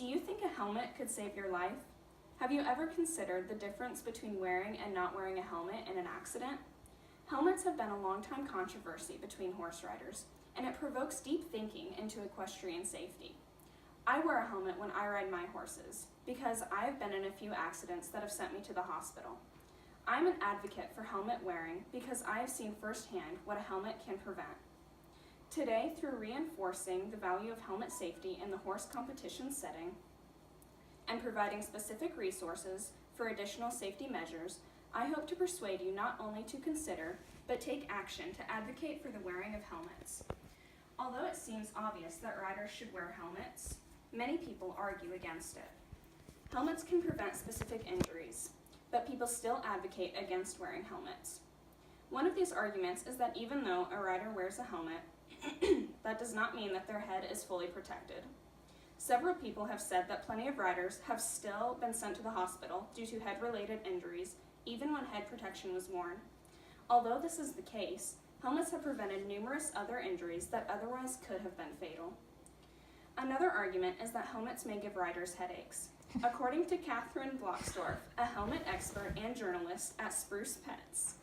Do you think a helmet could save your life? Have you ever considered the difference between wearing and not wearing a helmet in an accident? Helmets have been a long-time controversy between horse riders, and it provokes deep thinking into equestrian safety. I wear a helmet when I ride my horses because I have been in a few accidents that have sent me to the hospital. I'm an advocate for helmet wearing because I have seen firsthand what a helmet can prevent. Today, through reinforcing the value of helmet safety in the horse competition setting and providing specific resources for additional safety measures, I hope to persuade you not only to consider, but take action to advocate for the wearing of helmets. Although it seems obvious that riders should wear helmets, many people argue against it. Helmets can prevent specific injuries, but people still advocate against wearing helmets. One of these arguments is that even though a rider wears a helmet, that does not mean that their head is fully protected. Several people have said that plenty of riders have still been sent to the hospital due to head-related injuries, even when head protection was worn. Although this is the case, helmets have prevented numerous other injuries that otherwise could have been fatal. Another argument is that helmets may give riders headaches. According to Catherine Blocksdorf, a helmet expert and journalist at Spruce Pets,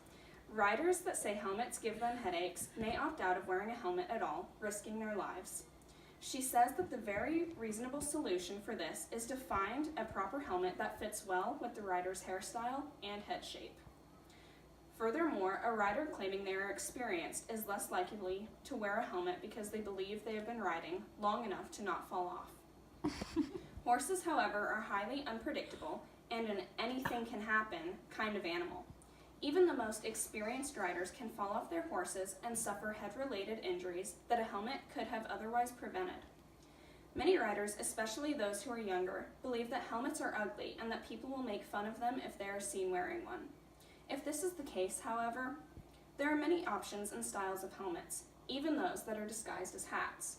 riders that say helmets give them headaches may opt out of wearing a helmet at all, risking their lives. She says that the very reasonable solution for this is to find a proper helmet that fits well with the rider's hairstyle and head shape. Furthermore, a rider claiming they are experienced is less likely to wear a helmet because they believe they have been riding long enough to not fall off. Horses, however, are highly unpredictable and an anything can happen kind of animal. Even the most experienced riders can fall off their horses and suffer head-related injuries that a helmet could have otherwise prevented. Many riders, especially those who are younger, believe that helmets are ugly and that people will make fun of them if they are seen wearing one. If this is the case, however, there are many options and styles of helmets, even those that are disguised as hats.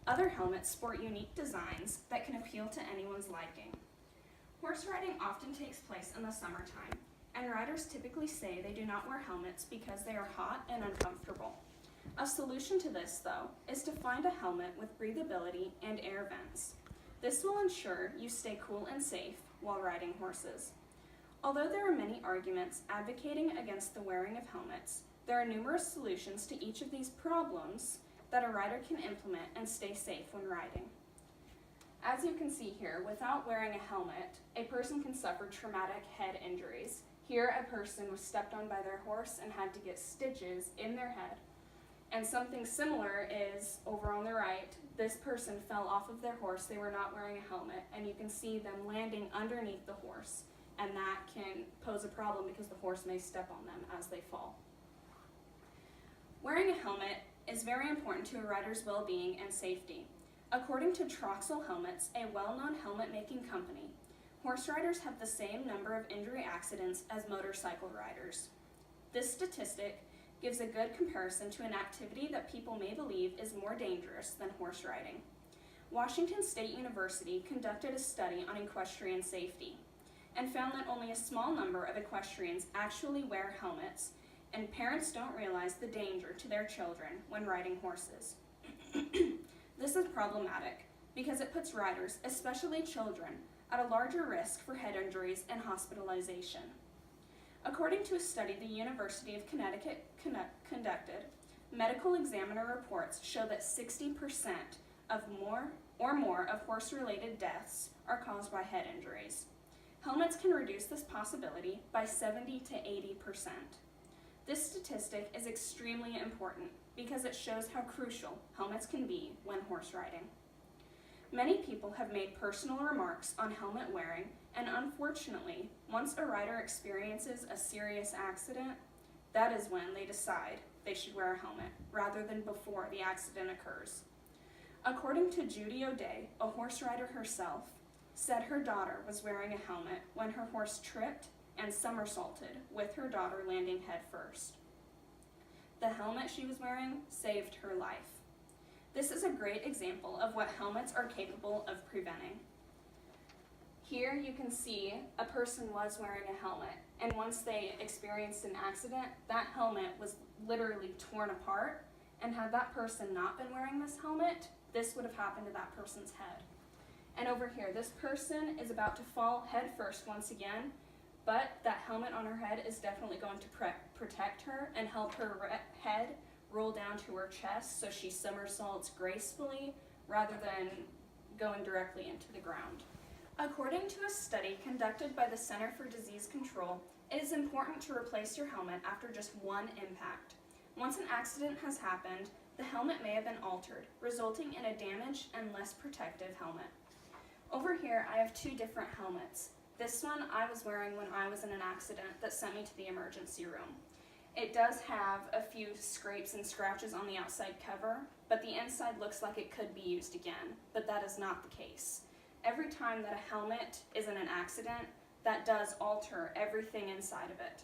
Other helmets sport unique designs that can appeal to anyone's liking. Horse riding often takes place in the summertime, and riders typically say they do not wear helmets because they are hot and uncomfortable. A solution to this, though, is to find a helmet with breathability and air vents. This will ensure you stay cool and safe while riding horses. Although there are many arguments advocating against the wearing of helmets, there are numerous solutions to each of these problems that a rider can implement and stay safe when riding. As you can see here, without wearing a helmet, a person can suffer traumatic head injuries. Here, a person was stepped on by their horse and had to get stitches in their head. And something similar is over on the right. This person fell off of their horse. They were not wearing a helmet, and you can see them landing underneath the horse, and that can pose a problem because the horse may step on them as they fall. Wearing a helmet is very important to a rider's well-being and safety. According to Troxel Helmets, a well-known helmet-making company, horse riders have the same number of injury accidents as motorcycle riders. This statistic gives a good comparison to an activity that people may believe is more dangerous than horse riding. Washington State University conducted a study on equestrian safety and found that only a small number of equestrians actually wear helmets, and parents don't realize the danger to their children when riding horses. This is problematic because it puts riders, especially children, at a larger risk for head injuries and hospitalization. According to a study the University of Connecticut conducted, medical examiner reports show that 60% of more of horse-related deaths are caused by head injuries. Helmets can reduce this possibility by 70 to 80%. This statistic is extremely important because it shows how crucial helmets can be when horse riding. Many people have made personal remarks on helmet wearing, and unfortunately, once a rider experiences a serious accident, that is when they decide they should wear a helmet, rather than before the accident occurs. According to Judy O'Day, a horse rider herself, said her daughter was wearing a helmet when her horse tripped and somersaulted, with her daughter landing head first. The helmet she was wearing saved her life. This is a great example of what helmets are capable of preventing. Here you can see a person was wearing a helmet, and once they experienced an accident, that helmet was literally torn apart, and had that person not been wearing this helmet, this would have happened to that person's head. And over here, this person is about to fall head first once again, but that helmet on her head is definitely going to protect her and help her head roll down to her chest so she somersaults gracefully rather than going directly into the ground. According to a study conducted by the Center for Disease Control, it is important to replace your helmet after just one impact. Once an accident has happened, the helmet may have been altered, resulting in a damaged and less protective helmet. Over here, I have two different helmets. This one I was wearing when I was in an accident that sent me to the emergency room. It does have a few scrapes and scratches on the outside cover, but the inside looks like it could be used again, but that is not the case. Every time that a helmet is in an accident, that does alter everything inside of it.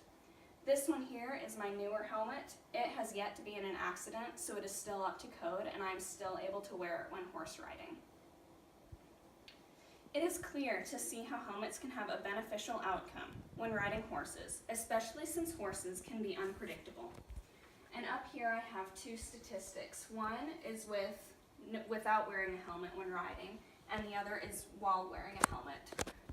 This one here is my newer helmet. It has yet to be in an accident, so it is still up to code, and I'm still able to wear it when horse riding. It is clear to see how helmets can have a beneficial outcome when riding horses, especially since horses can be unpredictable. And up here I have two statistics. One is without wearing a helmet when riding, and the other is while wearing a helmet.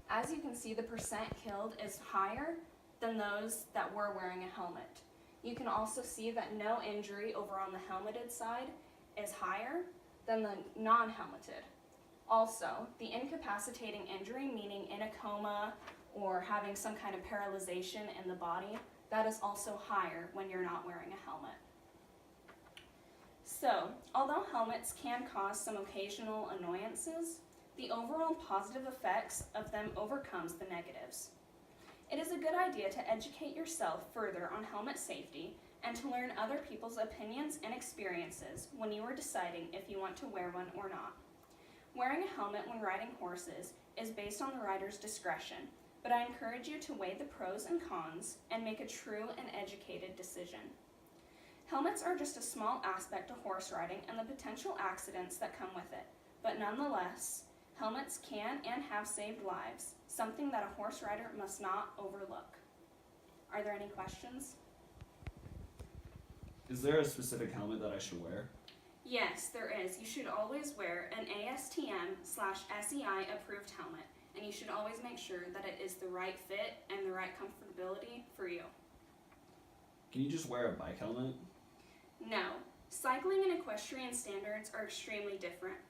As you can see, the percent killed is higher than those that were wearing a helmet. You can also see that no injury over on the helmeted side is higher than the non-helmeted. Also, the incapacitating injury, meaning in a coma or having some kind of paralyzation in the body, that is also higher when you're not wearing a helmet. So, although helmets can cause some occasional annoyances, the overall positive effects of them overcomes the negatives. It is a good idea to educate yourself further on helmet safety and to learn other people's opinions and experiences when you are deciding if you want to wear one or not. Wearing a helmet when riding horses is based on the rider's discretion, but I encourage you to weigh the pros and cons and make a true and educated decision. Helmets are just a small aspect of horse riding and the potential accidents that come with it, but nonetheless, helmets can and have saved lives, something that a horse rider must not overlook. Are there any questions? Is there a specific helmet that I should wear? Yes, there is. You should always wear an ASTM/SEI approved helmet, and you should always make sure that it is the right fit and the right comfortability for you. Can you just wear a bike helmet? No. Cycling and equestrian standards are extremely different.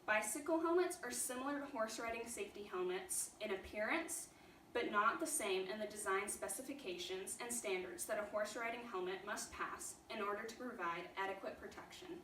Bicycle helmets are similar to horse riding safety helmets in appearance, but not the same in the design specifications and standards that a horse riding helmet must pass in order to provide adequate protection.